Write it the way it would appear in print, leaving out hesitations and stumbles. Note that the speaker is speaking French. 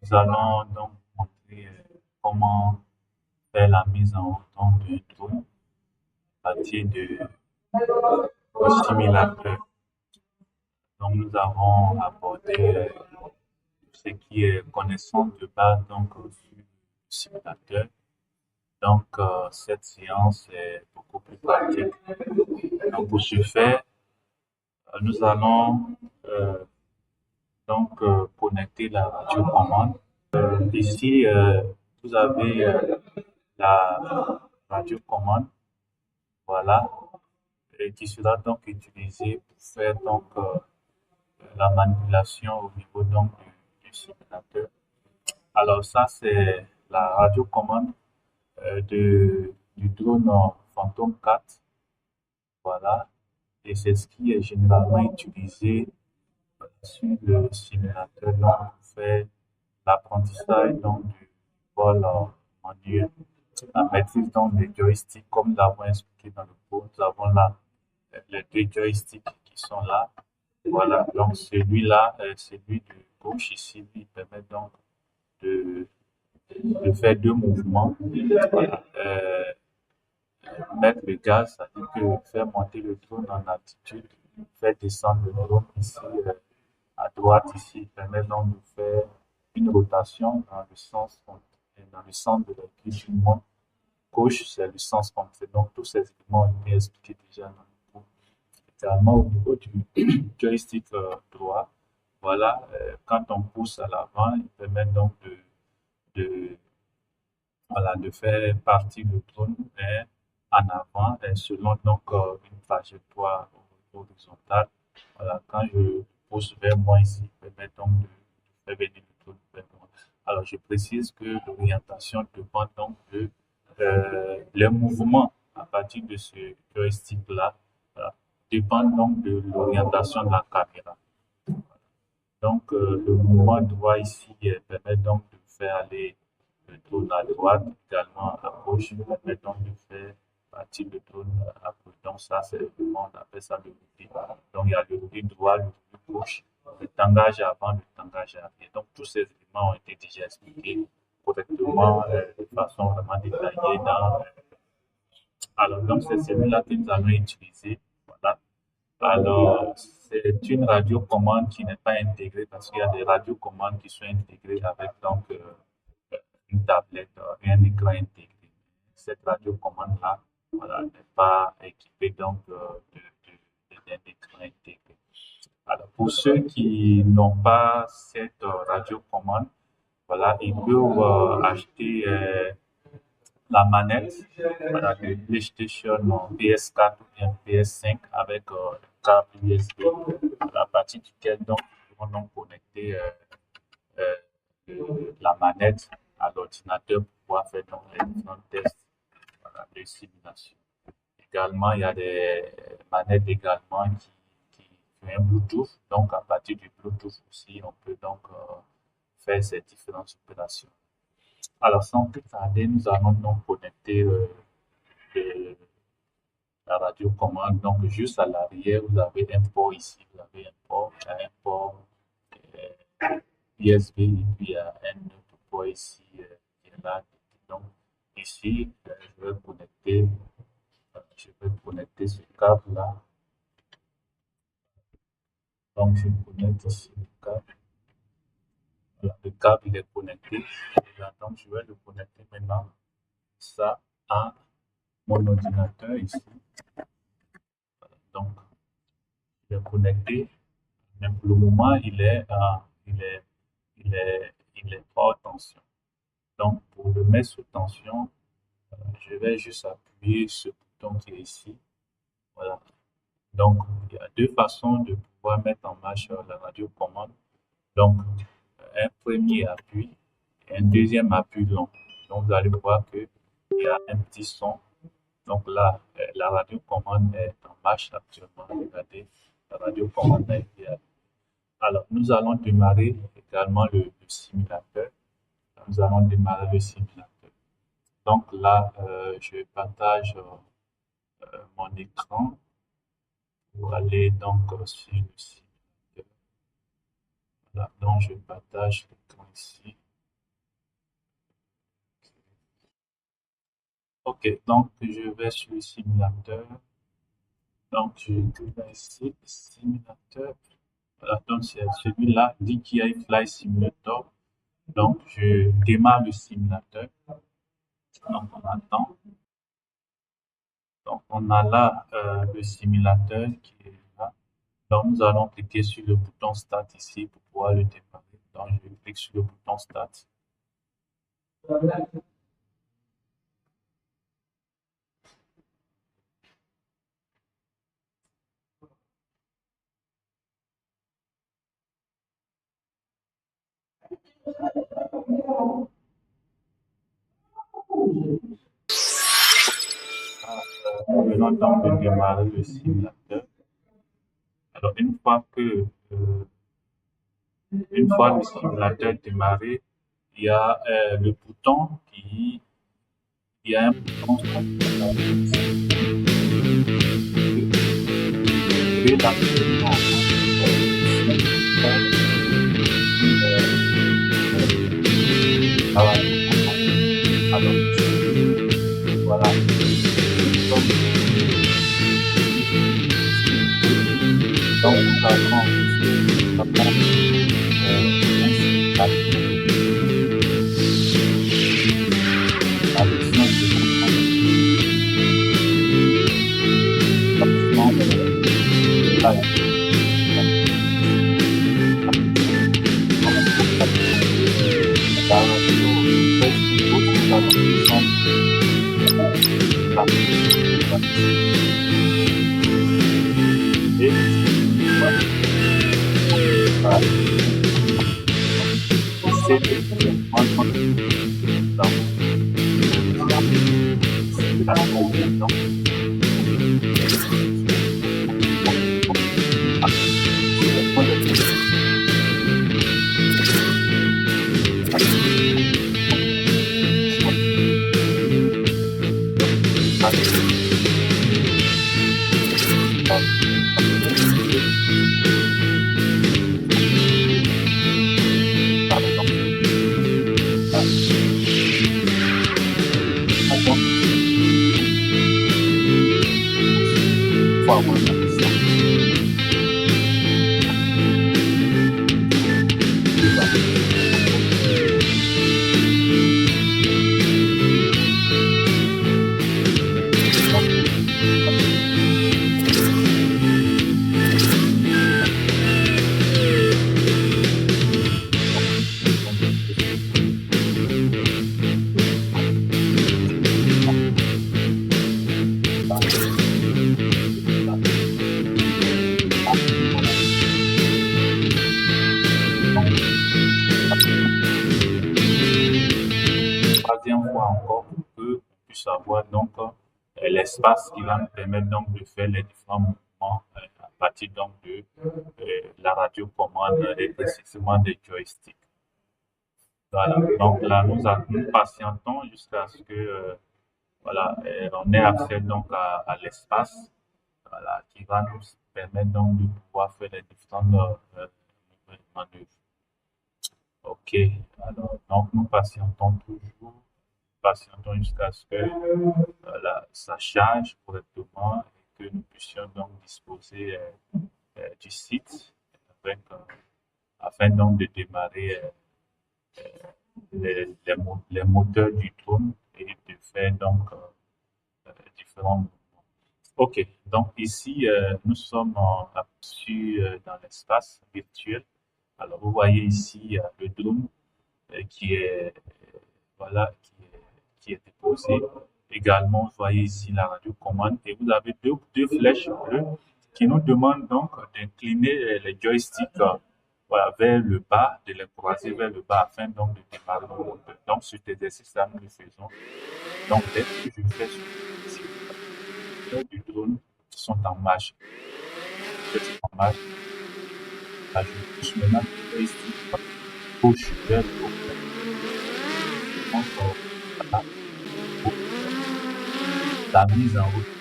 Nous allons donc montrer comment faire la mise en route donc, d'un drone à partir de simulateur. Donc, nous avons abordé ce qui est connaissance de base donc, sur le simulateur. Donc, cette séance est beaucoup plus pratique. Donc, pour ce faire, nous allons euh, connecter la radiocommande. Ici, vous avez la radiocommande, voilà, et qui sera donc utilisée pour faire donc la manipulation au niveau donc du simulateur. Alors ça, c'est la radiocommande du drone Phantom 4, voilà, et c'est ce qui est généralement utilisé sur le simulateur donc, pour faire l'apprentissage donc, du vol manuel. La maîtrise donc, des joysticks, comme nous l'avons expliqué dans le cours, nous avons là les deux joysticks qui sont là. Voilà, donc celui-là, celui de gauche ici, lui permet donc de, de faire deux mouvements. Voilà. Mettre le gaz, c'est-à-dire que faire monter le drone en altitude, faire descendre le drone ici à droite ici, permet donc de faire une rotation dans le sens de l'aiguille du monde. Gauche, c'est le sens contraire. Donc tous ces éléments ont été expliqués déjà dans le cours. Également au niveau du joystick droit, voilà, quand on pousse à l'avant, il permet donc de, voilà, de faire partir le drone en avant selon donc une trajectoire horizontale. Voilà, quand je pousse vers moi ici, il permet donc de faire venir le drone vers moi. Alors je précise que l'orientation dépend donc de le mouvement à partir de ce joystick-là, voilà, dépend donc de l'orientation de la caméra. Donc, le mouvement droit ici permet donc de faire aller le drone à droite, également à gauche, permet donc de faire partir le drone à gauche. Donc, ça, c'est le mouvement, on appelle ça le levier. Donc, il y a le levier droit, le levier gauche, le tangage avant, le tangage arrière. Donc, tous ces éléments ont été déjà expliqués correctement, de façon vraiment détaillée dans. Alors, donc, c'est celui-là que nous allons utiliser. Voilà. Alors, c'est une radiocommande qui n'est pas intégrée parce qu'il y a des radiocommandes qui sont intégrées avec donc une tablette, un écran intégré. Cette radiocommande-là, voilà, n'est pas équipée donc d'un écran intégré. Alors, pour ceux qui n'ont pas cette radiocommande, voilà, ils peuvent acheter la manette, voilà, de PlayStation PS4 ou bien PS5 avec le câble USB à partir duquel donc, ils vont donc connecter la manette à l'ordinateur pour pouvoir faire donc les différents tests, voilà, de simulation. Également, il y a des manettes également qui ont un Bluetooth. Donc, à partir du Bluetooth aussi, on peut donc faire ces différentes opérations. Alors, sans plus tarder, nous allons donc connecter le- la radiocommande. Donc, juste à l'arrière, vous avez un port ici, vous avez un port USB et puis il y a un autre port ici qui est là. Donc, ici, je vais connecter ce câble-là. Donc, je connecte ici le câble. Voilà, le câble il est connecté. Donc, je vais le connecter maintenant ça à mon ordinateur ici. Donc, il est connecté. Mais pour le moment, il est hors tension. Donc, pour le mettre sous tension, je vais juste appuyer ce bouton qui est ici. Voilà. Donc, il y a deux façons de pouvoir mettre en marche la radiocommande. Donc, un premier appui et un deuxième appui long. Donc, vous allez voir qu'il y a un petit son. Donc là, la radiocommande est en marche actuellement. Regardez, la radiocommande est idéale. Alors, nous allons démarrer également le simulateur. Nous allons démarrer le simulateur. Donc là, je partage mon écran pour aller donc sur le simulateur. Voilà, donc je partage l'écran ici. Ok, donc je vais sur le simulateur. Donc je clique ici, simulateur. Voilà, donc c'est celui-là, DJI Fly Simulator. Donc je démarre le simulateur. Donc on attend. Donc on a là le simulateur qui est là. Donc nous allons cliquer sur le bouton Start ici pour pouvoir le démarrer. Donc je clique sur le bouton Start. Nous venons donc de démarrer le simulateur. Alors une fois le simulateur démarré, il y a le bouton il y a un bouton sur créer l'application alors voilà. Donc nous allons troisième fois encore pour que puisse avoir donc l'espace qui va nous permettre donc de faire les différents mouvements à partir donc de la radiocommande et précisément des joysticks. Voilà. Donc là, nous patientons jusqu'à ce que voilà, on ait accès donc à l'espace voilà, qui va nous permettre donc de pouvoir faire les différentes manœuvres. Ok, alors donc nous patientons jusqu'à ce que voilà, ça charge correctement et que nous puissions donc disposer du site avec, afin donc de démarrer les moteurs du drone et de faire donc différents mouvements. Ok, donc ici nous sommes dans l'espace virtuel. Alors vous voyez ici le drone qui est voilà qui est déposé. Également, vous voyez ici la radiocommande et vous avez deux flèches bleues qui nous demandent donc d'incliner les joysticks voilà, vers le bas, de les croiser vers le bas afin donc de démarrer le moteur. Donc cet exercice-là, nous le faisons. Donc dès que je fais sur les du drone qui sont en marche, là, je pousse maintenant le joystick gauche vers le haut. Donc, voilà, pour la mise en route